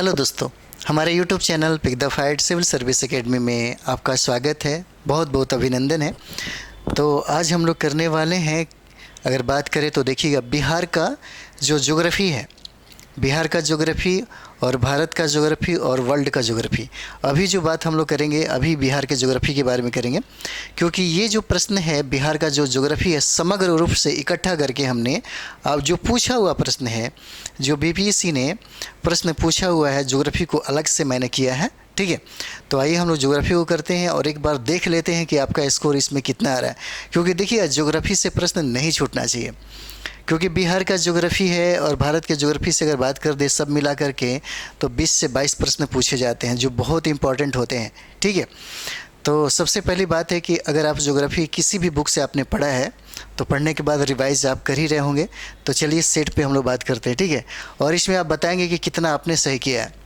Hello दोस्तों, हमारे YouTube channel pick the fight civil service academy में आपका स्वागत है। बहुत बहुत अभिनंदन है। तो आज हम लोग करने वाले हैं, अगर बात करें तो देखिएगा, बिहार का जो ज्योग्राफी है, बिहार का ज्योग्राफी और भारत का ज्योग्राफी और वर्ल्ड का ज्योग्राफी। अभी जो बात हम लोग करेंगे, अभी बिहार के ज्योग्राफी के बारे में करेंगे, क्योंकि ये जो प्रश्न है बिहार का जो ज्योग्राफी है, समग्र रूप से इकट्ठा करके हमने अब जो पूछा हुआ प्रश्न है, जो बीपीएससी ने प्रश्न पूछा हुआ है, ज्योग्राफी को अलग से मैंने किया है। ठीक है, तो आइए हम लोग ज्योग्राफी को करते हैं और एक बार देख लेते हैं कि आपका स्कोर इसमें कितना आ रहा है। क्योंकि देखिए, ज्योग्राफी से प्रश्न नहीं छूटना चाहिए, क्योंकि बिहार का ज्योग्राफी है और भारत के ज्योग्राफी से अगर बात कर दे सब मिला करके तो 20 से 22 प्रश्न पूछे जाते हैं, जो बहुत इंपॉर्टेंट होते हैं। ठीक है, तो सबसे पहली बात है कि अगर आप ज्योग्राफी किसी भी बुक से आपने पढ़ा है तो पढ़ने के बाद रिवाइज आप कर ही रहे होंगे। तो चलिए सेट पे हम लोग बात करते हैं। ठीक है, और इसमें आप बताएंगे कि कितना आपने सही किया है।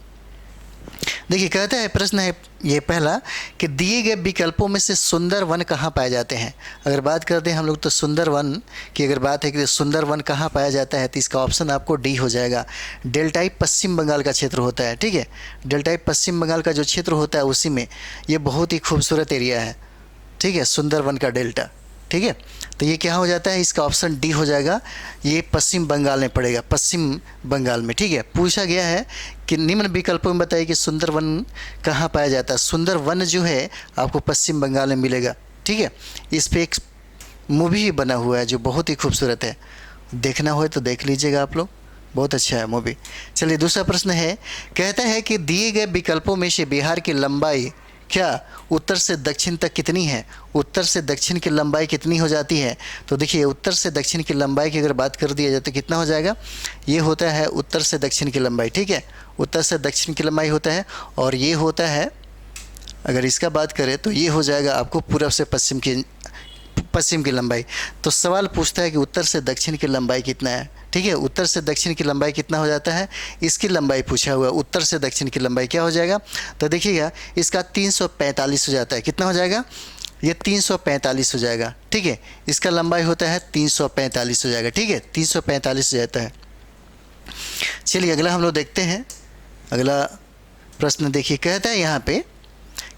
देखिए, कहता है, प्रश्न है ये पहला कि दिए गए विकल्पों में से सुंदर वन कहाँ पाए जाते हैं। अगर बात करते हैं हम लोग तो सुंदर वन की अगर बात है कि सुंदर वन कहाँ पाया जाता है, तो इसका ऑप्शन आपको डी हो जाएगा। डेल्टाई पश्चिम बंगाल का क्षेत्र होता है। ठीक है, डेल्टाई पश्चिम बंगाल का जो क्षेत्र होता है उसी में ये बहुत ही खूबसूरत एरिया है। ठीक है, सुंदर वन का डेल्टा। ठीक है, तो ये क्या हो जाता है, इसका ऑप्शन डी हो जाएगा। ये पश्चिम बंगाल में पड़ेगा, पश्चिम बंगाल में। ठीक है, पूछा गया है कि निम्न विकल्पों में बताइए कि सुंदर वन कहाँ पाया जाता है। सुंदर वन जो है आपको पश्चिम बंगाल में मिलेगा। ठीक है, इस पे एक मूवी भी बना हुआ है जो बहुत ही खूबसूरत है, देखना हो तो देख लीजिएगा आप लोग, बहुत अच्छा है मूवी। चलिए, दूसरा प्रश्न है, कहता है कि दिए गए विकल्पों में से बिहार की लंबाई क्या उत्तर से दक्षिण तक कितनी है। उत्तर से दक्षिण की लंबाई कितनी हो जाती है। तो देखिए, उत्तर से दक्षिण की लंबाई की अगर बात कर दिया जाए तो कितना हो जाएगा, ये होता है उत्तर से दक्षिण की लंबाई। ठीक है, उत्तर से दक्षिण की लंबाई होता है, और ये होता है, अगर इसका बात करें तो ये हो जाएगा आपको पूर्व से पश्चिम की लंबाई। तो सवाल पूछता है कि उत्तर से दक्षिण की लंबाई कितना है। ठीक है, उत्तर से दक्षिण की लंबाई कितना हो जाता है, इसकी लंबाई पूछा हुआ है। उत्तर से दक्षिण की लंबाई क्या हो जाएगा, तो देखिएगा इसका 345 हो जाता है। कितना हो जाएगा, ये 345 हो जाएगा। ठीक है, इसका लंबाई होता है 345 हो जाएगा। ठीक है, 345 हो जाता है। चलिए, अगला हम लोग देखते हैं। अगला प्रश्न देखिए, कहता है यहाँ पे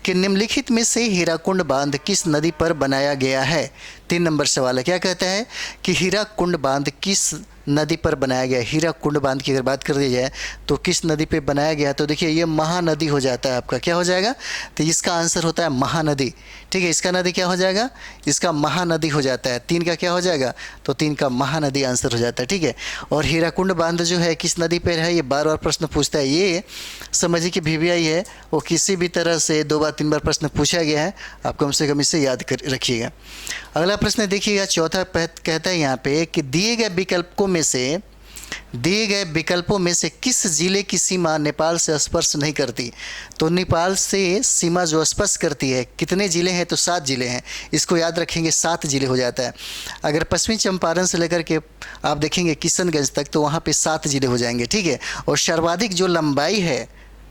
कि निम्नलिखित में से हीराकुंड बांध किस नदी पर बनाया गया है। 3 नंबर सवाल है। क्या कहता है कि हीराकुंड बांध किस नदी पर बनाया गया है। हीराकुंड बांध की अगर बात कर दी जाए तो किस नदी पे बनाया गया, तो देखिए ये महानदी हो जाता है आपका। क्या हो जाएगा, तो इसका आंसर होता है महानदी। ठीक है, इसका नदी क्या हो जाएगा, इसका महानदी हो जाता है। 3 का क्या हो जाएगा, तो 3 का महानदी आंसर हो जाता है। ठीक है, और हीराकुंड बांध जो है किस नदी पर है, ये बार बार प्रश्न पूछता है। ये समझिए कि वीवीआई है, वो किसी भी तरह से 2 बार 3 बार प्रश्न पूछा गया है, आप कम से कम इसे याद कर रखिएगा। अगला प्रश्न देखिएगा, चौथा कहता है यहाँ पे कि दिए गए विकल्पों में से किस जिले की सीमा नेपाल से स्पर्श नहीं करती। तो नेपाल से सीमा जो स्पर्श करती है, कितने जिले हैं, तो 7 जिले हैं। इसको याद रखेंगे, 7 जिले हो जाता है। अगर पश्चिमी चंपारण से लेकर के आप देखेंगे किशनगंज तक, तो वहाँ पे 7 जिले हो जाएंगे। ठीक है, और सर्वाधिक जो लंबाई है,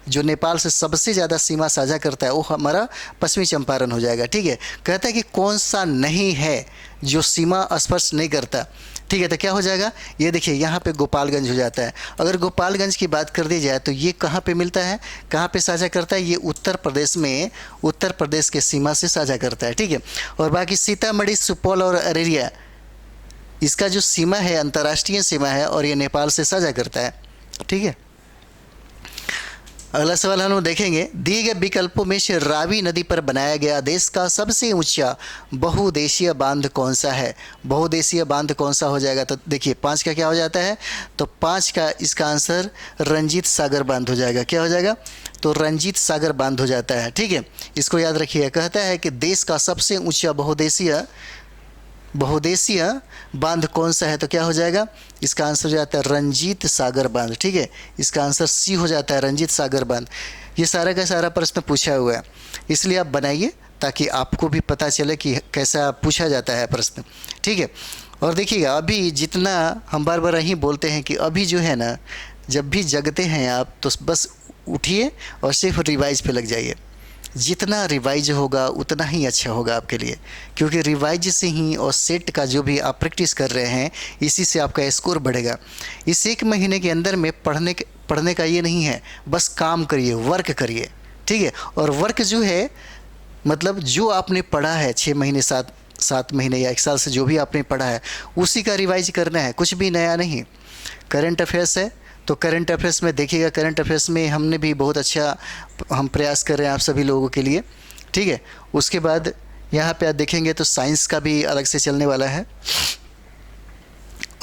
जो नेपाल से सबसे ज़्यादा सीमा साझा करता है, वो हमारा पश्चिमी चंपारण हो जाएगा। ठीक है, कहता है कि कौन सा नहीं है जो सीमा स्पर्श नहीं करता। ठीक है, तो क्या हो जाएगा, ये देखिए यहाँ पे गोपालगंज हो जाता है। अगर गोपालगंज की बात कर दी जाए तो ये कहाँ पे मिलता है, कहाँ पे साझा करता है, ये उत्तर प्रदेश में, उत्तर प्रदेश के सीमा से साझा करता है। ठीक है, और बाकी सीतामढ़ी, सुपौल और अररिया, इसका जो सीमा है अंतर्राष्ट्रीय सीमा है, और ये नेपाल से साझा करता है। ठीक है, अगला सवाल हम लोग देखेंगे, दिए गए विकल्पों में से रावी नदी पर बनाया गया देश का सबसे ऊंचा बहुउद्देशीय बांध कौन सा है। बहुउद्देशीय बांध कौन सा हो जाएगा, तो देखिए 5 का क्या हो जाता है, तो 5 का इसका आंसर रंजीत सागर बांध हो जाएगा। क्या हो जाएगा, तो रंजीत सागर बांध हो जाता है। ठीक है, इसको याद रखिए। कहता है कि देश का सबसे ऊंचा बहुउद्देशीय बांध कौन सा है, तो क्या हो जाएगा, इसका आंसर हो जाता है रंजीत सागर बांध। ठीक है, इसका आंसर सी हो जाता है, रंजीत सागर बांध। ये सारा का सारा प्रश्न पूछा हुआ है, इसलिए आप बनाइए ताकि आपको भी पता चले कि कैसा पूछा जाता है प्रश्न। ठीक है, और देखिएगा, अभी जितना हम बार बार यही बोलते हैं कि अभी जो है ना, जब भी जगते हैं आप तो बस उठिए और सिर्फ रिवाइज पे लग जाइए। जितना रिवाइज होगा उतना ही अच्छा होगा आपके लिए, क्योंकि रिवाइज से ही और सेट का जो भी आप प्रैक्टिस कर रहे हैं, इसी से आपका स्कोर बढ़ेगा। इस 1 महीने के अंदर में पढ़ने का ये नहीं है, बस काम करिए, वर्क करिए, ठीक है। और वर्क जो है मतलब जो आपने पढ़ा है 6 महीने, 7 महीने या 1 साल से जो भी आपने पढ़ा है उसी का रिवाइज करना है, कुछ भी नया नहीं। करंट अफेयर्स है तो करंट अफेयर्स में देखिएगा, करंट अफेयर्स में हमने भी बहुत अच्छा हम प्रयास कर रहे हैं आप सभी लोगों के लिए, ठीक है। उसके बाद यहाँ पे आप देखेंगे तो साइंस का भी अलग से चलने वाला है।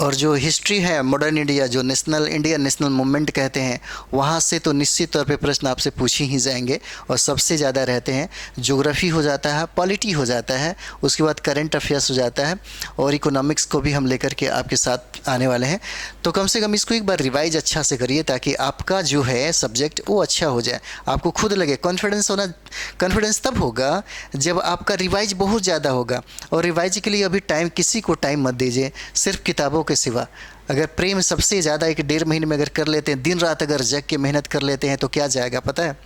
और जो हिस्ट्री है मॉडर्न इंडिया, जो नेशनल इंडिया नेशनल मूवमेंट कहते हैं, वहाँ से तो निश्चित तौर पे प्रश्न आपसे पूछे ही जाएंगे और सबसे ज़्यादा रहते हैं। ज्योग्राफी हो जाता है, पॉलिटी हो जाता है, उसके बाद करंट अफेयर्स हो जाता है और इकोनॉमिक्स को भी हम लेकर के आपके साथ आने वाले हैं। तो कम से कम इसको एक बार रिवाइज अच्छा से करिए ताकि आपका जो है सब्जेक्ट वो अच्छा हो जाए, आपको खुद लगे। कॉन्फिडेंस तब होगा जब आपका रिवाइज बहुत ज़्यादा होगा। और रिवाइज के लिए अभी किसी को टाइम मत दीजिए सिर्फ किताबों के सिवा। अगर प्रेम सबसे ज़्यादा 1-1.5 महीने में अगर कर लेते हैं, दिन रात अगर जग के मेहनत कर लेते हैं तो क्या जाएगा पता है?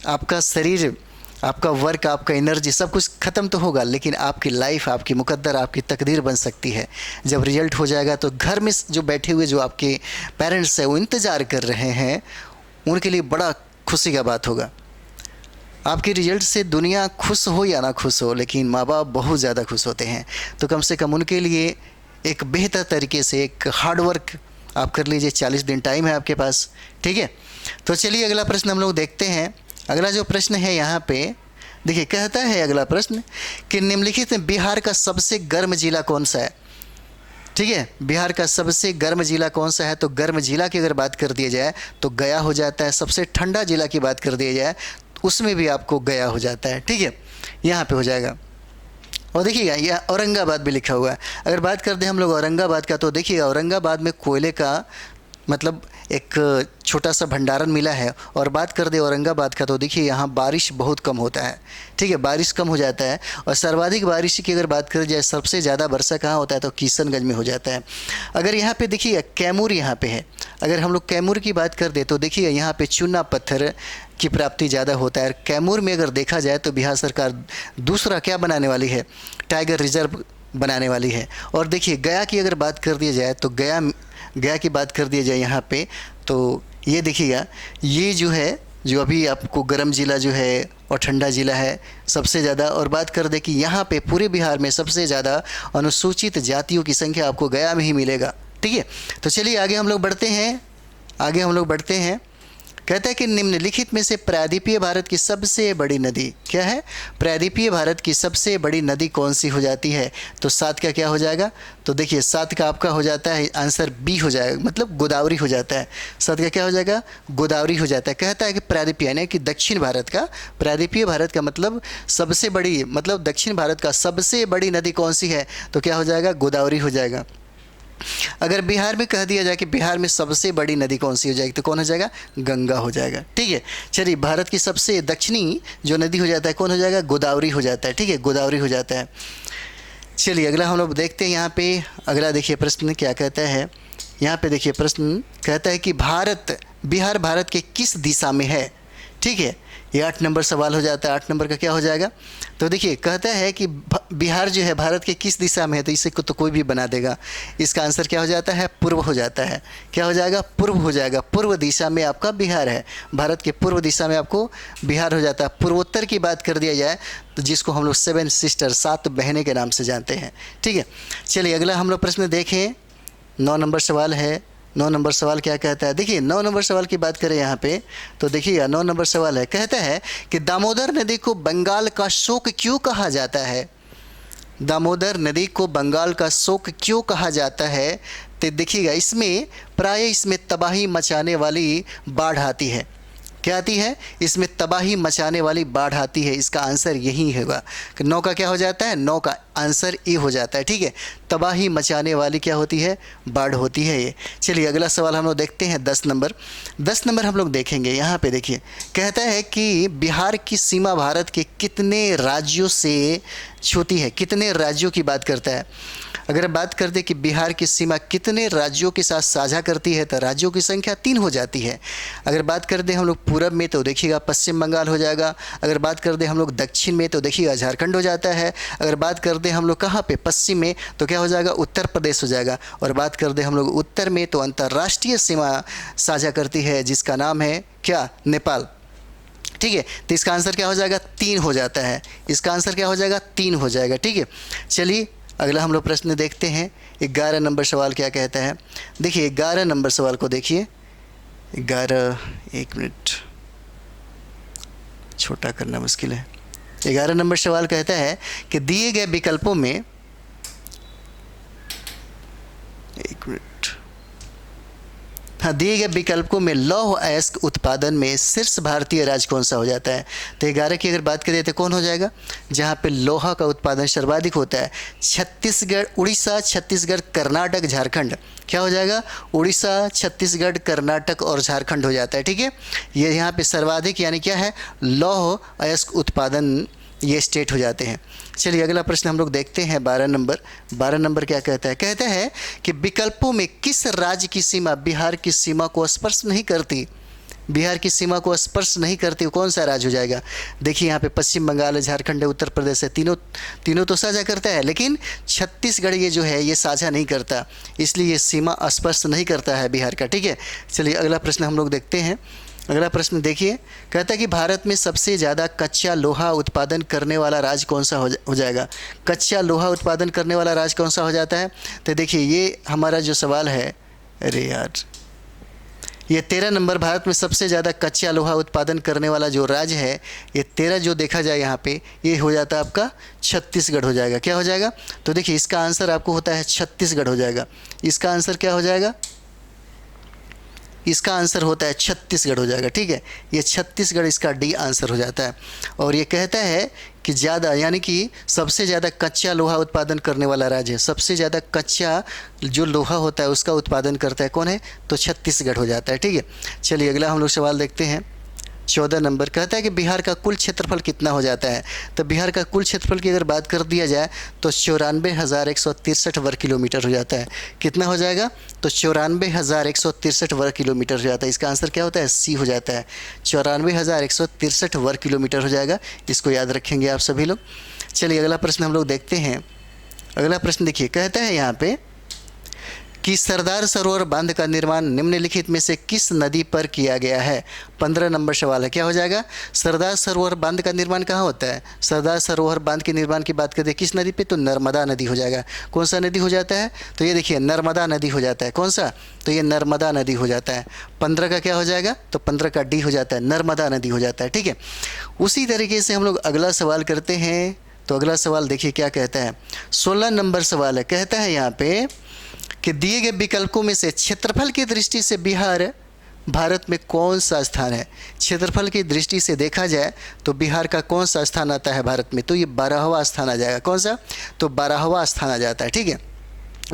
आपका शरीर, आपका वर्क, आपका एनर्जी सब कुछ ख़त्म तो होगा, लेकिन आपकी लाइफ, आपकी मुकद्दर, आपकी तकदीर बन सकती है। जब रिजल्ट हो जाएगा तो घर में जो बैठे हुए जो आपके पेरेंट्स हैं वो इंतज़ार कर रहे हैं, उनके लिए बड़ा खुशी का बात होगा। आपके रिजल्ट से दुनिया खुश हो या ना खुश हो, लेकिन माँ बाप बहुत ज़्यादा खुश होते हैं। तो कम से कम उनके लिए एक बेहतर तरीके से एक हार्ड वर्क आप कर लीजिए। 40 दिन टाइम है आपके पास, ठीक है। तो चलिए अगला प्रश्न हम लोग देखते हैं। अगला जो प्रश्न है यहाँ पे देखिए, कहता है अगला प्रश्न कि निम्नलिखित में बिहार का सबसे गर्म जिला कौन सा है, ठीक है। बिहार का सबसे गर्म जिला कौन सा है? तो गर्म जिला की अगर बात कर दिया जाए तो गया हो जाता है। सबसे ठंडा जिला की बात कर दिया जाए उसमें भी आपको गया हो जाता है, ठीक है, यहाँ पे हो जाएगा। और देखिएगा यह औरंगाबाद भी लिखा हुआ है। अगर बात करते हैं हम लोग औरंगाबाद का तो देखिएगा औरंगाबाद में कोयले का मतलब एक छोटा सा भंडारण मिला है। और बात कर दे औरंगाबाद का तो देखिए यहाँ बारिश बहुत कम होता है, ठीक है, बारिश कम हो जाता है। और सर्वाधिक बारिश की अगर बात करें जाए सबसे ज़्यादा वर्षा कहाँ होता है तो किशनगंज में हो जाता है। अगर यहाँ पे देखिए कैमूर यहाँ पे है, अगर हम लोग कैमूर की बात कर दे तो देखिए यहाँ पे चूना पत्थर की प्राप्ति ज़्यादा होता है। कैमूर में अगर देखा जाए तो बिहार सरकार दूसरा क्या बनाने वाली है, टाइगर रिजर्व बनाने वाली है। और देखिए गया की अगर बात कर दी जाए तो गया की बात कर दी जाए यहाँ पे तो ये देखिएगा, ये जो है जो अभी आपको गर्म ज़िला जो है और ठंडा ज़िला है सबसे ज़्यादा। और बात कर दे कि यहाँ पे पूरे बिहार में सबसे ज़्यादा अनुसूचित जातियों की संख्या आपको गया में ही मिलेगा, ठीक है। तो चलिए आगे हम लोग बढ़ते हैं। कहता है कि निम्नलिखित में से प्रायद्वीपीय भारत की सबसे बड़ी नदी क्या है? प्रायद्वीपीय भारत की सबसे बड़ी नदी कौन सी हो जाती है? तो 7 का क्या हो जाएगा? तो देखिए 7 का आपका हो जाता है आंसर बी हो जाएगा, मतलब गोदावरी हो जाता है। 7 का क्या हो जाएगा? गोदावरी हो जाता है। कहता है कि प्रायद्वीपीय यानी कि दक्षिण भारत का, प्रायद्वीपीय भारत का मतलब सबसे बड़ी, मतलब दक्षिण भारत का सबसे बड़ी नदी कौन सी है? तो क्या हो जाएगा? गोदावरी हो जाएगा। अगर बिहार में कह दिया जाए कि बिहार में सबसे बड़ी नदी कौन सी हो जाएगी तो कौन हो जाएगा? गंगा हो जाएगा, ठीक है। चलिए भारत की सबसे दक्षिणी जो नदी हो जाता है कौन हो जाएगा? गोदावरी हो जाता है, ठीक है, गोदावरी हो जाता है। चलिए अगला हम लोग देखते हैं यहाँ पे। अगला देखिए प्रश्न क्या कहता है, यहाँ पे देखिए प्रश्न कहता है कि बिहार भारत के किस दिशा में है, ठीक है। ये 8 नंबर सवाल हो जाता है। 8 नंबर का क्या हो जाएगा? तो देखिए कहता है कि बिहार जो है भारत के किस दिशा में है, तो इसे को तो कोई भी बना देगा। इसका आंसर क्या हो जाता है? पूर्व हो जाता है। क्या हो जाएगा? पूर्व हो जाएगा। पूर्व दिशा में आपका बिहार है, भारत के पूर्व दिशा में आपको बिहार हो जाता है। पूर्वोत्तर की बात कर दिया जाए तो जिसको हम लोग 7 सिस्टर, 7 बहनें के नाम से जानते हैं, ठीक है। चलिए अगला हम लोग प्रश्न देखें। 9 नंबर सवाल है। 9 नंबर सवाल क्या कहता है? देखिए 9 नंबर सवाल की बात करें यहाँ पे तो देखिएगा 9 नंबर सवाल है, कहता है कि दामोदर नदी को बंगाल का शोक क्यों कहा जाता है? दामोदर नदी को बंगाल का शोक क्यों कहा जाता है? तो देखिएगा इसमें तबाही मचाने वाली बाढ़ आती है। क्या आती है? इसमें तबाही मचाने वाली बाढ़ आती है। इसका आंसर यही होगा कि 9 का क्या हो जाता है? 9 का आंसर ए हो जाता है, ठीक है। तबाही मचाने वाली क्या होती है? बाढ़ होती है ये। चलिए अगला सवाल हम लोग देखते हैं 10 नंबर। 10 नंबर हम लोग देखेंगे यहाँ पे। देखिए कहता है कि बिहार की सीमा भारत के कितने राज्यों से छूती है? कितने राज्यों की बात करता है? अगर बात कर दे कि बिहार की सीमा कितने राज्यों के साथ साझा करती है तो राज्यों की संख्या 3 हो जाती है। अगर बात कर दें हम लोग पूरब में तो देखिएगा पश्चिम बंगाल हो जाएगा। अगर बात कर दें हम लोग दक्षिण में तो देखिएगा झारखंड हो जाता है। अगर बात कर दें हम लोग कहाँ पे पश्चिम में तो क्या हो जाएगा, उत्तर प्रदेश हो जाएगा। और बात कर दें हम लोग उत्तर में तो अंतर्राष्ट्रीय सीमा साझा करती है जिसका नाम है क्या, नेपाल। ठीक है, तो इसका आंसर क्या हो जाएगा, 3 हो जाता है। इसका आंसर क्या हो जाएगा, 3 हो जाएगा। ठीक है, चलिए अगला हम लोग प्रश्न देखते हैं। 11 नंबर सवाल क्या कहता है। देखिए 11 नंबर सवाल को देखिए। 11, 1 मिनट, छोटा करना मुश्किल है। 11 नंबर सवाल कहता है कि दिए गए विकल्पों में, 1 मिनट, हाँ, दिए गए विकल्पों में लौह अयस्क उत्पादन में शीर्ष भारतीय राज्य कौन सा हो जाता है। तो 11 की अगर बात करें तो कौन हो जाएगा, जहाँ पे लोहा का उत्पादन सर्वाधिक होता है। छत्तीसगढ़, उड़ीसा, छत्तीसगढ़, कर्नाटक, झारखंड। क्या हो जाएगा, उड़ीसा, छत्तीसगढ़, कर्नाटक और झारखंड हो जाता है। ठीक है, ये यहाँ पे सर्वाधिक यानी क्या है, लौह अयस्क उत्पादन ये स्टेट हो जाते हैं। चलिए अगला प्रश्न हम लोग देखते हैं। 12 नंबर। 12 नंबर क्या कहता है, कहता है कि विकल्पों में किस राज्य की सीमा बिहार की सीमा को स्पर्श नहीं करती। बिहार की सीमा को स्पर्श नहीं करती, कौन सा राज्य हो जाएगा। देखिए यहाँ पे पश्चिम बंगाल है, झारखंड है, उत्तर प्रदेश है, तीनों तो साझा करता है, लेकिन छत्तीसगढ़ ये जो है ये साझा नहीं करता, इसलिए ये सीमा स्पर्श नहीं करता है बिहार का। ठीक है, चलिए अगला प्रश्न हम लोग देखते हैं। अगला प्रश्न देखिए, कहता है कि भारत में सबसे ज़्यादा कच्चा लोहा उत्पादन करने वाला राज्य कौन सा हो जाएगा। कच्चा लोहा उत्पादन करने वाला राज्य कौन सा हो जाता है। तो देखिए ये हमारा जो सवाल है, अरे यार, ये 13 नंबर, भारत में सबसे ज़्यादा कच्चा लोहा उत्पादन करने वाला जो राज्य है, ये 13 जो देखा जाए यहाँ पे, ये हो जाता है आपका छत्तीसगढ़ हो जाएगा। क्या हो जाएगा, तो देखिए इसका आंसर आपको होता है छत्तीसगढ़ हो जाएगा। इसका आंसर क्या हो जाएगा, इसका आंसर होता है छत्तीसगढ़ हो जाएगा। ठीक है, ये छत्तीसगढ़ इसका डी आंसर हो जाता है। और ये कहता है कि ज़्यादा यानी कि सबसे ज़्यादा कच्चा लोहा उत्पादन करने वाला राज्य है। सबसे ज़्यादा कच्चा जो लोहा होता है उसका उत्पादन करता है कौन है, तो छत्तीसगढ़ हो जाता है। ठीक है, चलिए अगला हम लोग सवाल देखते हैं। 14 नंबर कहता है कि बिहार का कुल क्षेत्रफल कितना हो जाता है। तो बिहार का कुल क्षेत्रफल की अगर बात कर दिया जाए तो 94,163 वर्ग किलोमीटर हो जाता है। कितना हो जाएगा, तो 94,163 वर्ग किलोमीटर हो जाता है। इसका आंसर क्या होता है, सी हो जाता है। 94,163 वर्ग किलोमीटर हो जाएगा, इसको याद रखेंगे आप सभी लोग। चलिए अगला प्रश्न हम लोग देखते हैं। अगला प्रश्न देखिए, कहता है यहाँ पे कि सरदार सरोवर बांध का निर्माण निम्नलिखित में से किस नदी पर किया गया है। 15 नंबर सवाल है। क्या हो जाएगा, सरदार सरोवर बांध का निर्माण कहाँ होता है। सरदार सरोवर बांध के निर्माण की बात करते किस नदी पे, तो नर्मदा नदी हो जाएगा। कौन सा नदी हो जाता है, तो ये देखिए नर्मदा नदी हो जाता है। कौन सा, तो ये नर्मदा नदी हो जाता है। 15 का क्या हो जाएगा, तो 15 का डी हो जाता है, नर्मदा नदी हो जाता है। ठीक है, उसी तरीके से हम लोग अगला सवाल करते हैं। तो अगला सवाल देखिए क्या कहता है। 16 नंबर सवाल है। कहता है यहाँ पे कि दिए गए विकल्पों में से क्षेत्रफल की दृष्टि से बिहार भारत में कौन सा स्थान है। क्षेत्रफल की दृष्टि से देखा जाए तो बिहार का कौन सा स्थान आता है भारत में, तो ये 12वां स्थान आ जाएगा। कौन सा, तो 12वां स्थान आ जाता है। ठीक है,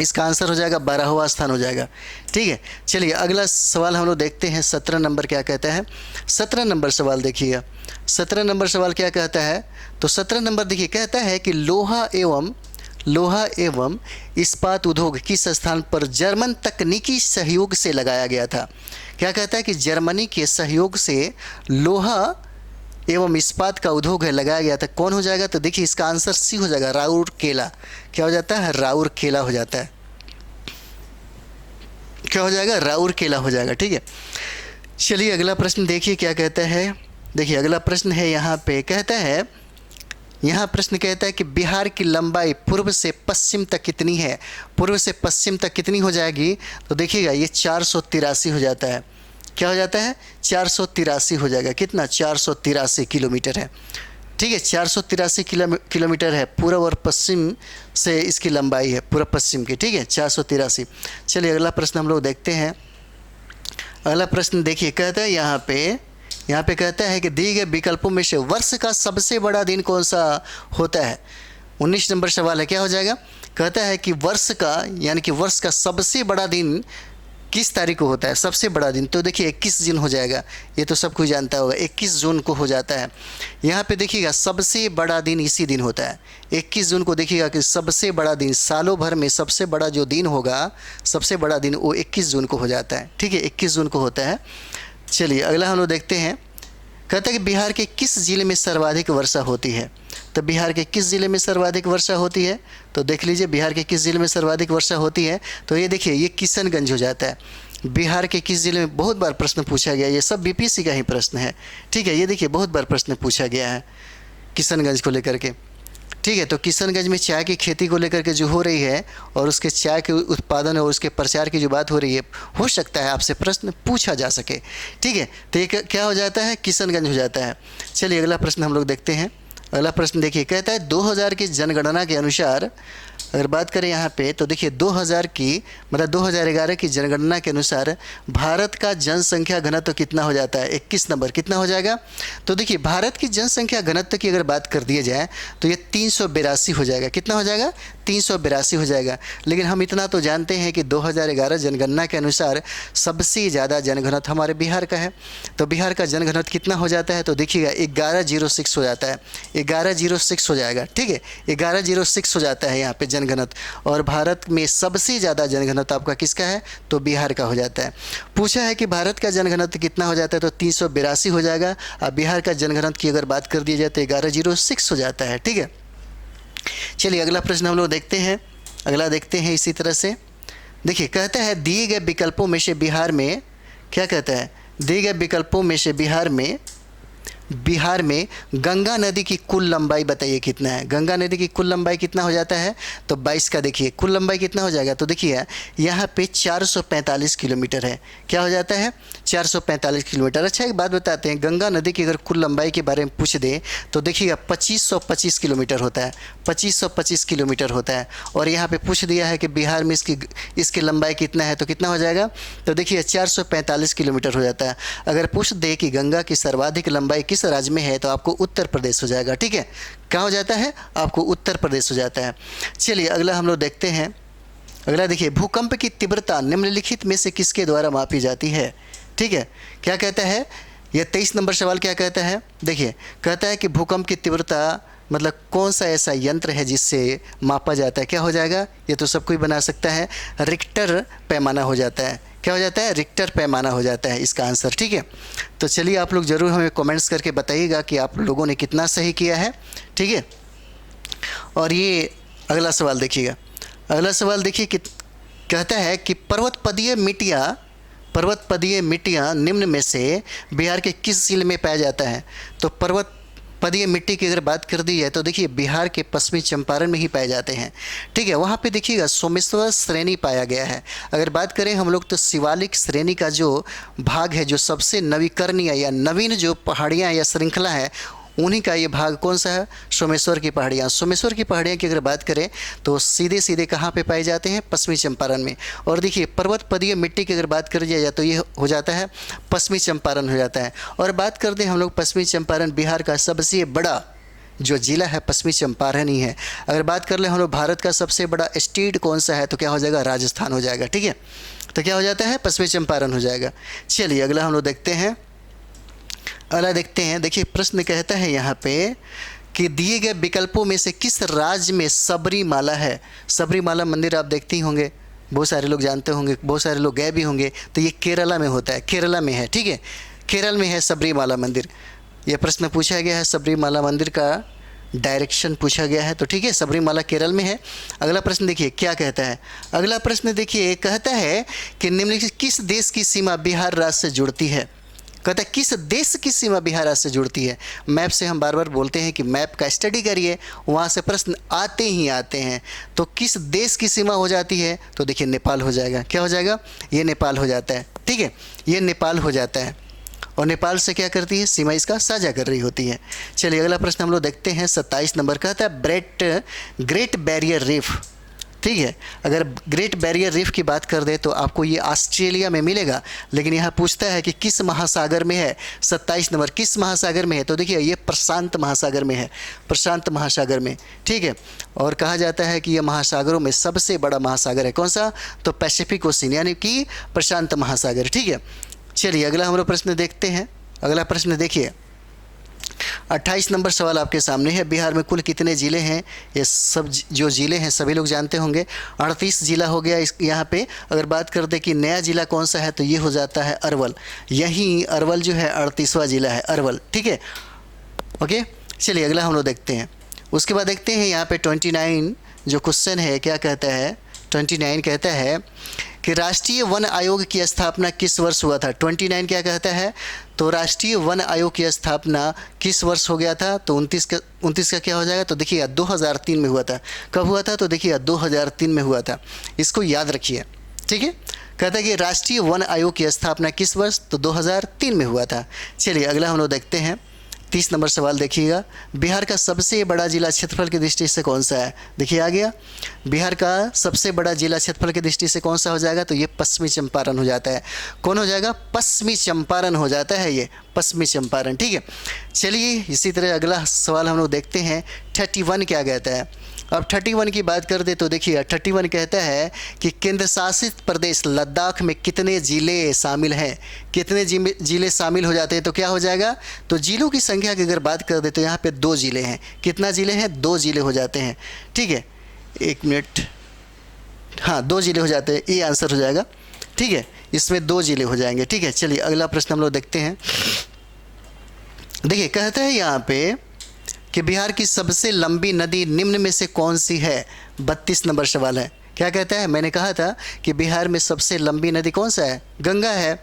इसका आंसर हो जाएगा 12वां स्थान हो जाएगा। ठीक है, चलिए अगला सवाल हम लोग देखते हैं। 17 नंबर क्या कहता है। 17 नंबर सवाल देखिएगा। 17 नंबर सवाल क्या कहता है, तो 17 नंबर देखिए, कहता है कि लोहा एवं इस्पात उद्योग किस स्थान पर जर्मन तकनीकी सहयोग से लगाया गया था। क्या कहता है कि जर्मनी के सहयोग से लोहा एवं इस्पात का उद्योग है लगाया गया था। कौन हो जाएगा, तो देखिए इसका आंसर सी हो जाएगा, राउरकेला। क्या हो जाता है, राउरकेला हो जाता है। क्या हो जाएगा, राउरकेला हो जाएगा। ठीक है, चलिए अगला प्रश्न देखिए क्या कहता है। देखिए अगला प्रश्न है यहाँ पे, कहता है, यहाँ प्रश्न कहता है कि बिहार की लंबाई पूर्व से पश्चिम तक कितनी है। पूर्व से पश्चिम तक कितनी हो जाएगी, तो देखिएगा ये 483 हो जाता है। क्या हो जाता है, 483 हो जाएगा। कितना, 483 किलोमीटर है। ठीक है, 483 किलोमीटर है पूर्व और पश्चिम से इसकी लंबाई है, पूर्व पश्चिम की। ठीक है, 483। चलिए अगला प्रश्न हम लोग देखते हैं। अगला प्रश्न देखिए, कहता है यहाँ पे कहता है कि दिए गए विकल्पों में से वर्ष का सबसे बड़ा दिन कौन सा होता है। 19 नंबर सवाल है। क्या हो जाएगा, कहता है कि वर्ष का यानी कि वर्ष का सबसे बड़ा दिन किस तारीख को होता है। सबसे बड़ा दिन तो देखिए 21 जून हो जाएगा, ये तो सब कोई जानता होगा, 21 जून को हो जाता है। यहाँ पे देखिएगा सबसे बड़ा दिन इसी दिन होता है, 21 जून को। देखिएगा कि सबसे बड़ा दिन, सालों भर में सबसे बड़ा जो दिन होगा, सबसे बड़ा दिन वो 21 जून को हो जाता है। ठीक है, 21 जून को होता है। चलिए अगला हम लोग देखते हैं। कहता है कि बिहार के किस जिले में सर्वाधिक वर्षा होती है। तो बिहार के किस ज़िले में सर्वाधिक वर्षा होती है, तो देख लीजिए बिहार के किस ज़िले में सर्वाधिक वर्षा होती है। तो ये देखिए ये किशनगंज हो जाता है। बिहार के किस ज़िले में बहुत बार प्रश्न पूछा गया, ये सब बीपीएससी का ही प्रश्न है। ठीक है, ये देखिए बहुत बार प्रश्न पूछा गया है किशनगंज को लेकर के। ठीक है, तो किशनगंज में चाय की खेती को लेकर के जो हो रही है और उसके चाय के उत्पादन और उसके प्रचार की जो बात हो रही है, हो सकता है आपसे प्रश्न पूछा जा सके। ठीक है, तो ये क्या हो जाता है, किशनगंज हो जाता है। चलिए अगला प्रश्न हम लोग देखते हैं। अगला प्रश्न देखिए, कहता है 2000 की जनगणना के अनुसार, अगर बात करें यहाँ पे तो देखिए 2000 की मतलब 2011 की जनगणना के अनुसार भारत का जनसंख्या घनत्व कितना हो जाता है, 21 नंबर कितना हो जाएगा। तो देखिए भारत की जनसंख्या घनत्व की अगर बात कर दिया जाए तो ये 382 हो जाएगा। कितना हो जाएगा, 382 हो जाएगा। लेकिन हम इतना तो जानते हैं कि 2011 जनगणना के अनुसार सबसे ज़्यादा जनघनत्व हमारे बिहार का है। तो बिहार का जनघनत्व कितना हो जाता है, तो देखिएगा 1106 हो जाता है, 1106 हो जाएगा। ठीक है, 1106 हो जाता है यहाँ पे जनघनत्व। और भारत में सबसे ज़्यादा जनघनत्व आपका किसका है, तो बिहार का हो जाता है। पूछा है कि भारत का जनघनत्व कितना हो जाता है, तो 382 हो जाएगा। और बिहार का जनघनत्व की अगर बात कर दी जाए तो 1106 हो जाता है। ठीक है, चलिए अगला प्रश्न हम लोग देखते हैं। अगला देखते हैं इसी तरह से। देखिए कहता है दिए गए विकल्पों में से बिहार में, क्या कहता है, दिए गए विकल्पों में से बिहार में गंगा नदी की कुल लंबाई बताइए कितना है। गंगा नदी की कुल लंबाई कितना हो जाता है, तो 22 का देखिए कुल लंबाई कितना हो जाएगा। तो देखिए यहाँ पे 445 किलोमीटर है। क्या हो जाता है, 445 किलोमीटर। अच्छा एक बात बताते हैं, गंगा नदी की अगर कुल लंबाई के बारे में पूछ दे तो देखिएगा 2525 किलोमीटर होता है, 2525 किलोमीटर होता है। और यहाँ पे पूछ दिया है कि बिहार में इसकी लंबाई कितना है, तो कितना हो जाएगा, तो देखिए 445 किलोमीटर हो जाता है। अगर पूछ दे कि गंगा की सर्वाधिक लंबाई किस राज्य में है, तो आपको उत्तर प्रदेश हो जाएगा। ठीक है, क्या हो जाता है, आपको उत्तर प्रदेश हो जाता है। चलिए अगला हम लोग देखते हैं। अगला देखिए, भूकंप की तीव्रता निम्नलिखित में से किसके द्वारा मापी जाती है। ठीक है, क्या कहता है, यह 23 नंबर सवाल क्या कहता है। देखिए कहता है कि भूकंप की तीव्रता मतलब कौन सा ऐसा यंत्र है जिससे मापा जाता है। क्या हो जाएगा, ये तो सब कोई बना सकता है, रिक्टर पैमाना हो जाता है। क्या हो जाता है, रिक्टर पैमाना हो जाता है इसका आंसर। ठीक है, तो चलिए आप लोग ज़रूर हमें कमेंट्स करके बताइएगा कि आप लोगों ने कितना सही किया है। ठीक है, और ये अगला सवाल देखिएगा। अगला सवाल देखिए कि कहता है कि पर्वतपदीय मिट्टियाँ निम्न में से बिहार के किस जिले में पाया जाता है। तो पर्वतपदीय मिट्टी की अगर बात कर दी जाए तो देखिए बिहार के पश्चिमी चंपारण में ही पाए जाते हैं। ठीक है, वहाँ पे देखिएगा सोमेश्वर श्रेणी पाया गया है। अगर बात करें हम लोग तो शिवालिक श्रेणी का जो भाग है, जो सबसे नवीकरणीय या नवीन जो पहाड़ियाँ या श्रृंखला है, उन्हीं का ये भाग कौन सा है, सोमेश्वर की पहाड़ियाँ। सोमेश्वर की पहाड़ियाँ की अगर बात करें तो सीधे सीधे कहाँ पे पाए जाते हैं, पश्चिमी चंपारण में। और देखिए पर्वतपदीय मिट्टी की अगर बात कर दिया जाए तो ये हो जाता है पश्चिमी चंपारण हो जाता है। और बात करते हैं हम लोग पश्चिमी चंपारण, बिहार का सबसे बड़ा जो ज़िला है पश्चिमी चंपारण ही है। अगर बात कर ले हम लोग भारत का सबसे बड़ा स्टेट कौन सा है, तो क्या हो जाएगा, राजस्थान हो जाएगा। ठीक है, तो क्या हो जाता है, पश्चिमी चंपारण हो जाएगा। चलिए अगला हम लोग देखते हैं। अगला देखते हैं, देखिए प्रश्न कहता है यहाँ पे कि दिए गए विकल्पों में से किस राज्य में सबरीमाला है। सबरीमाला मंदिर आप देखते ही होंगे, बहुत सारे लोग जानते होंगे, बहुत सारे लोग गए भी होंगे। तो ये केरला में होता है, केरला में है। ठीक है, केरल में है सबरीमाला मंदिर। यह प्रश्न पूछा गया है, सबरीमाला मंदिर का डायरेक्शन पूछा गया है। तो ठीक है, सबरीमाला केरल में है। अगला प्रश्न देखिए क्या कहता है। अगला प्रश्न देखिए कहता है कि निम्नलिखित किस देश की सीमा बिहार राज्य से जुड़ती है। कहता है किस देश की सीमा बिहार राज्य से जुड़ती है। मैप से हम बार बार बोलते हैं कि मैप का स्टडी करिए, वहाँ से प्रश्न आते ही आते हैं। तो किस देश की सीमा हो जाती है, तो देखिए नेपाल हो जाएगा। क्या हो जाएगा, ये नेपाल हो जाता है। ठीक है, ये नेपाल हो जाता है। और नेपाल से क्या करती है, सीमा इसका साझा कर रही होती है। चलिए अगला प्रश्न हम लोग देखते हैं। 27 नंबर कहता है ग्रेट बैरियर रीफ। ठीक है, अगर ग्रेट बैरियर रीफ की बात कर दे तो आपको ये ऑस्ट्रेलिया में मिलेगा, लेकिन यहाँ पूछता है कि किस महासागर में है। 27 नंबर किस महासागर में है, तो देखिए ये प्रशांत महासागर में है, प्रशांत महासागर में। ठीक है, और कहा जाता है कि यह महासागरों में सबसे बड़ा महासागर है। कौन सा, तो पैसिफिक ओशन यानी कि प्रशांत महासागर। ठीक है, चलिए अगला हम लोग प्रश्न देखते हैं। अगला प्रश्न देखिए, 28 नंबर सवाल आपके सामने है, बिहार में कुल कितने ज़िले हैं? ये सब जो ज़िले हैं सभी लोग जानते होंगे। 38 ज़िला हो गया इस यहाँ पे। अगर बात कर दे कि नया ज़िला कौन सा है तो ये हो जाता है अरवल। यही अरवल जो है 38वां ज़िला है अरवल, ठीक है। ओके, चलिए अगला हम लोग देखते हैं। उसके बाद देखते हैं यहाँ पे 29 जो क्वेश्चन है क्या कहता है। 29 कहता है कि राष्ट्रीय वन आयोग की स्थापना किस वर्ष हुआ था? 29 क्या कहता है? तो राष्ट्रीय वन आयोग की स्थापना किस वर्ष हो गया था? तो 29 का क्या हो जाएगा? तो देखिए 2003 में हुआ था। कब हुआ था? तो देखिए 2003 में हुआ था। इसको याद रखिए, ठीक है। कहता है कि राष्ट्रीय वन आयोग की स्थापना किस वर्ष? तो 2003 में हुआ था। चलिए अगला हम लोग देखते हैं। 30 नंबर सवाल देखिएगा, बिहार का सबसे बड़ा जिला क्षेत्रफल की दृष्टि से कौन सा है? देखिए आ गया, बिहार का सबसे बड़ा जिला क्षेत्रफल की दृष्टि से कौन सा हो जाएगा? तो ये पश्चिमी चंपारण हो जाता है। कौन हो जाएगा? पश्चिमी चंपारण हो जाता है, ये पश्चिमी चंपारण, ठीक है। चलिए इसी तरह अगला सवाल हम लोग देखते हैं। 31 क्या कहता है? अब 31 की बात कर दे तो देखिए 31 कहता है कि केंद्र शासित प्रदेश लद्दाख में कितने ज़िले शामिल हैं? कितने ज़िले शामिल हो जाते हैं तो क्या हो जाएगा? तो ज़िलों की संख्या की अगर बात कर दे तो यहाँ पे 2 ज़िले हैं। कितना ज़िले हैं? 2 ज़िले हो जाते हैं, ठीक है। एक मिनट, हाँ 2 ज़िले हो जाते हैं, ये आंसर हो जाएगा, ठीक है। इसमें 2 ज़िले हो जाएंगे, ठीक है। चलिए अगला प्रश्न हम लोग देखते हैं। देखिए कहता है यहाँ पे कि बिहार की सबसे लंबी नदी निम्न में से कौन सी है? 32 नंबर सवाल है। क्या कहता है? मैंने कहा था कि बिहार में सबसे लंबी नदी कौन सा है? गंगा है,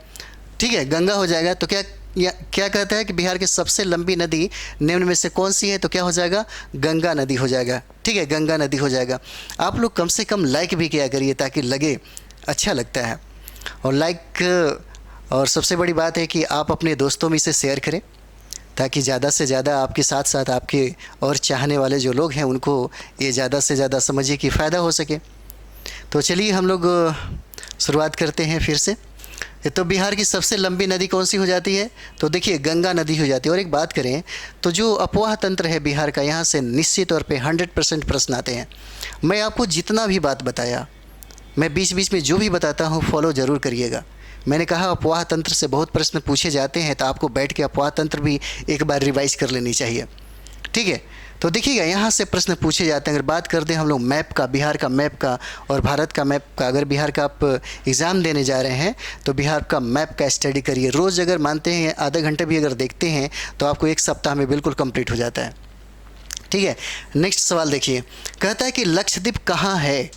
ठीक है, गंगा हो जाएगा। तो क्या कहता है कि बिहार की सबसे लंबी नदी निम्न में से कौन सी है? तो क्या हो जाएगा? गंगा नदी हो जाएगा, ठीक है, गंगा नदी हो जाएगा। आप लोग कम से कम लाइक भी किया करिए ताकि लगे अच्छा लगता है। और लाइक, और सबसे बड़ी बात है कि आप अपने दोस्तों में इसे शेयर करें ताकि ज़्यादा से ज़्यादा आपके साथ साथ आपके और चाहने वाले जो लोग हैं उनको ये ज़्यादा से ज़्यादा समझिए कि फ़ायदा हो सके। तो चलिए हम लोग शुरुआत करते हैं फिर से। तो बिहार की सबसे लंबी नदी कौन सी हो जाती है? तो देखिए गंगा नदी हो जाती है। और एक बात करें तो जो अफवाह तंत्र है बिहार का, यहाँ से निश्चित तौर पे 100% प्रश्न आते हैं। मैं आपको जितना भी बात बताया, मैं बीच बीच में जो भी बताता हूँ फॉलो ज़रूर करिएगा। मैंने कहा अफवाह तंत्र से बहुत प्रश्न पूछे जाते हैं, तो आपको बैठ के अफवाह तंत्र भी एक बार रिवाइज कर लेनी चाहिए, ठीक है। तो देखिएगा यहाँ से प्रश्न पूछे जाते हैं। अगर बात करते हैं हम लोग मैप का, बिहार का मैप का और भारत का मैप का, अगर बिहार का आप एग्ज़ाम देने जा रहे हैं तो बिहार का मैप का स्टडी करिए। रोज़ अगर मानते हैं आधा घंटे भी अगर देखते हैं तो आपको 1 सप्ताह में बिल्कुल कंप्लीट हो जाता है, ठीक है। नेक्स्ट सवाल देखिए, कहता है कि लक्षद्वीप कहाँ है?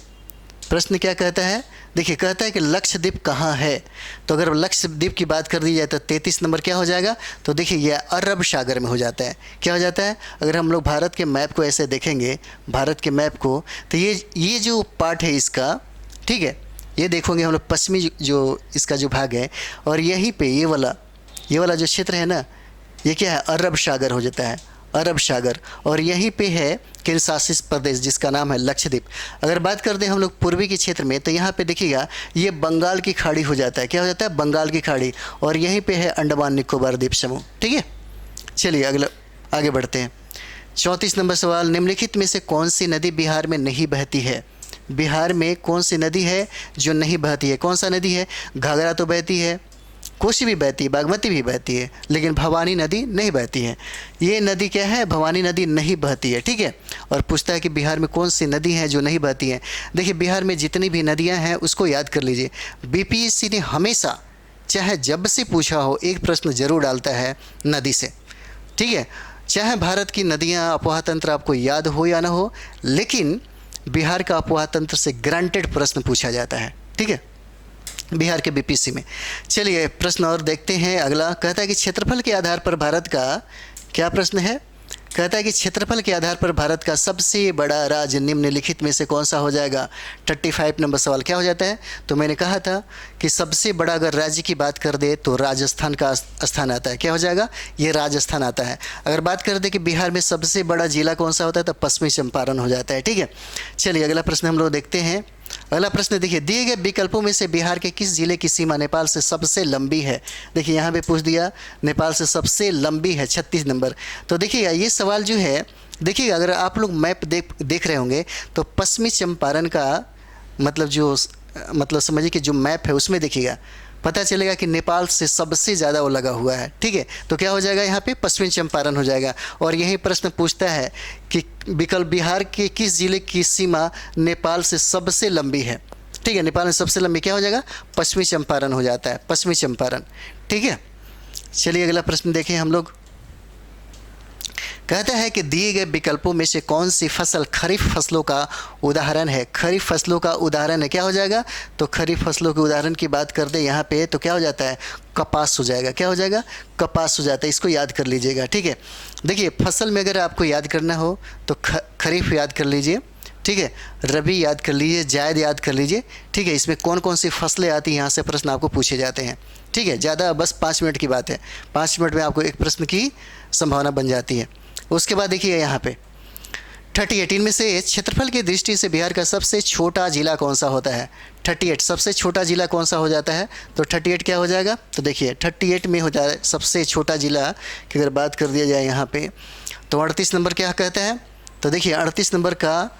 प्रश्न क्या कहता है? देखिए कहता है कि लक्षद्वीप कहाँ है। तो अगर लक्षद्वीप की बात कर दी जाए तो 33 नंबर क्या हो जाएगा? तो देखिए यह अरब सागर में हो जाता है। क्या हो जाता है? अगर हम लोग भारत के मैप को ऐसे देखेंगे, भारत के मैप को, तो ये जो पार्ट है इसका, ठीक है, ये देखोगे हम लोग पश्चिमी जो इसका जो भाग है, और यहीं पे ये वाला जो क्षेत्र है ना, ये क्या है? अरब सागर हो जाता है, अरब सागर। और यहीं पे है केंद्र शासित प्रदेश जिसका नाम है लक्षद्वीप। अगर बात करते हैं हम लोग पूर्वी के क्षेत्र में तो यहाँ पे देखिएगा ये बंगाल की खाड़ी हो जाता है। क्या हो जाता है? बंगाल की खाड़ी। और यहीं पे है अंडमान निकोबार द्वीप समूह, ठीक है। चलिए अगला आगे बढ़ते हैं। 34 नंबर सवाल, निम्नलिखित में से कौन सी नदी बिहार में नहीं बहती है? बिहार में कौन सी नदी है जो नहीं बहती है? कौन सा नदी है? घाघरा तो बहती है, कोसी भी बहती है, बागमती भी बहती है, लेकिन भवानी नदी नहीं बहती है। ये नदी क्या है? भवानी नदी नहीं बहती है, ठीक है। और पूछता है कि बिहार में कौन सी नदी है जो नहीं बहती है। देखिए बिहार में जितनी भी नदियां हैं उसको याद कर लीजिए। बीपीएससी ने हमेशा, चाहे जब से पूछा हो, एक प्रश्न जरूर डालता है नदी से, ठीक है। चाहे भारत की नदियाँ, अफवाह तंत्र आपको याद हो या ना हो, लेकिन बिहार का अफवाह तंत्र से ग्रांटेड प्रश्न पूछा जाता है, ठीक है, बिहार के बीपीएससी में। चलिए प्रश्न और देखते हैं। अगला कहता है कि क्षेत्रफल के आधार पर भारत का, क्या प्रश्न है? कहता है कि क्षेत्रफल के आधार पर भारत का सबसे बड़ा राज्य निम्नलिखित में से कौन सा हो जाएगा? 35 नंबर सवाल क्या हो जाता है? तो मैंने कहा था कि सबसे बड़ा अगर राज्य की बात कर दे तो राजस्थान का स्थान आता है। क्या हो जाएगा? ये राजस्थान आता है। अगर बात कर दे कि बिहार में सबसे बड़ा जिला कौन सा होता है तो पश्चिमी चंपारण हो जाता है, ठीक है। चलिए अगला प्रश्न हम लोग देखते हैं। अगला प्रश्न देखिए, दिए गए विकल्पों में से बिहार के किस जिले की सीमा नेपाल से सबसे लंबी है? देखिए यहाँ पे पूछ दिया नेपाल से सबसे लंबी है 36 नंबर। तो देखिएगा ये सवाल जो है, देखिएगा अगर आप लोग मैप देख रहे होंगे तो पश्चिमी चंपारण का मतलब समझिए कि जो मैप है उसमें देखिएगा पता चलेगा कि नेपाल से सबसे ज़्यादा वो लगा हुआ है। ठीक है, तो क्या हो जाएगा यहाँ पे पश्चिमी चंपारण हो जाएगा। और यही प्रश्न पूछता है कि विकल्प बिहार के किस जिले की सीमा नेपाल से सबसे लंबी है। ठीक है, नेपाल में सबसे लंबी क्या हो जाएगा, पश्चिमी चंपारण हो जाता है, पश्चिमी चंपारण। ठीक है, चलिए अगला प्रश्न देखें हम लोग। कहता है कि दिए गए विकल्पों में से कौन सी फसल खरीफ फसलों का उदाहरण है। खरीफ फसलों का उदाहरण है, क्या हो जाएगा, तो खरीफ फसलों के उदाहरण की बात कर दे यहाँ पे तो क्या हो जाता है, कपास हो जाएगा। क्या हो जाएगा, कपास हो जाता है। इसको याद कर लीजिएगा। ठीक है, देखिए फसल में अगर आपको याद करना हो तो खरीफ याद कर लीजिए। ठीक है, रबी याद कर लीजिए, जायद याद कर लीजिए। ठीक है, इसमें कौन कौन सी फसलें आती हैं यहाँ से प्रश्न आपको पूछे जाते हैं। ठीक है, ज़्यादा बस 5 मिनट की बात है, 5 मिनट में आपको एक प्रश्न की संभावना बन जाती है। उसके बाद देखिए यहाँ पे 38 इनमें से क्षेत्रफल की दृष्टि से बिहार का सबसे छोटा जिला कौन सा होता है। 38 सबसे छोटा जिला कौन सा हो जाता है, तो 38 क्या हो जाएगा, तो देखिए 38 में हो जाए सबसे छोटा जिला की अगर बात कर दिया जाए यहाँ पे तो 38 नंबर क्या कहते हैं, तो देखिए 38 नंबर का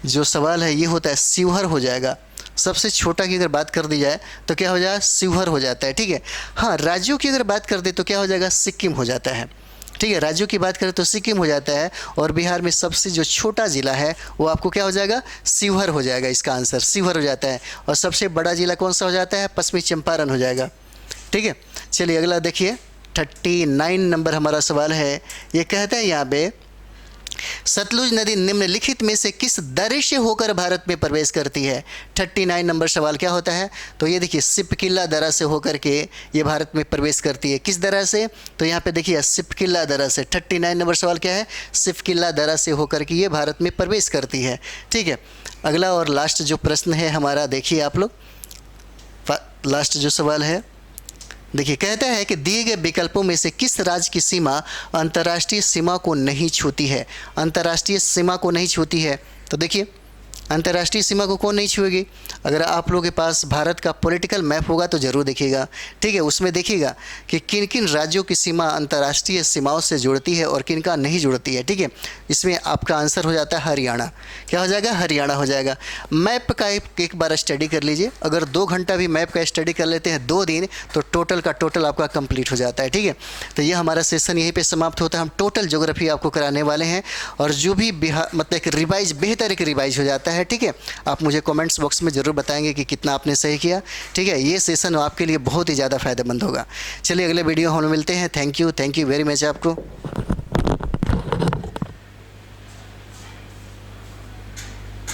जो सवाल है ये होता है शिवहर हो जाएगा। सबसे छोटा की अगर बात कर दी जाए तो क्या हो जाएगा, शिवहर हो जाता है। ठीक है, हाँ राज्यों की अगर बात कर दे तो क्या हो जाएगा, सिक्किम हो जाता है। ठीक है, राज्यों की बात करें तो सिक्किम हो जाता है। और बिहार में सबसे जो छोटा ज़िला है वो आपको क्या हो जाएगा, शिवहर हो जाएगा। इसका आंसर शिवहर हो जाता है। और सबसे बड़ा ज़िला कौन सा हो जाता है, पश्चिमी चंपारण हो जाएगा। ठीक है, चलिए अगला देखिए 39 नंबर हमारा सवाल है। ये कहता है यहाँ पे सतलुज नदी निम्नलिखित में से किस दर्रे से होकर भारत में प्रवेश करती है। 39 नंबर सवाल क्या होता है, तो ये देखिए सिपकिल्ला दर्रा से होकर के ये भारत में प्रवेश करती है। किस दर्रा से, तो यहाँ पे देखिए सिपकिल्ला दर्रा से। 39 नंबर सवाल क्या है, सिपकिल्ला दर्रा से होकर के ये भारत में प्रवेश करती है। ठीक है, अगला और लास्ट जो प्रश्न है हमारा देखिए आप लोग, लास्ट जो सवाल है देखिए कहता है कि दिए गए विकल्पों में से किस राज्य की सीमा अंतर्राष्ट्रीय सीमा को नहीं छूती है। अंतर्राष्ट्रीय सीमा को नहीं छूती है, तो देखिए अंतर्राष्ट्रीय सीमा को कौन नहीं छुएगी। अगर आप लोगों के पास भारत का पॉलिटिकल मैप होगा तो ज़रूर देखिएगा। ठीक है, उसमें देखिएगा कि किन किन राज्यों की सीमा अंतर्राष्ट्रीय सीमाओं से जुड़ती है और किन का नहीं जुड़ती है। ठीक है, इसमें आपका आंसर हो जाता है हरियाणा। क्या हो जाएगा, हरियाणा हो जाएगा। मैप का एक बार स्टडी कर लीजिए। अगर 2 घंटा भी मैप का स्टडी कर लेते हैं 2 दिन तो टोटल का टोटल आपका कंप्लीट हो जाता है। ठीक है, तो ये हमारा सेशन यहीं पर समाप्त होता है। हम टोटल ज्योग्राफी आपको कराने वाले हैं और जो भी बिहार मतलब एक रिवाइज बेहतर एक रिवाइज हो जाता है। ठीक है, आप मुझे कमेंट्स बॉक्स में ज़रूर बताएंगे कि कितना आपने सही किया। ठीक है, ये सेशन आपके लिए बहुत ही ज़्यादा फ़ायदेमंद होगा। चलिए अगले वीडियो हम मिलते हैं। थैंक यू वेरी मच आपको।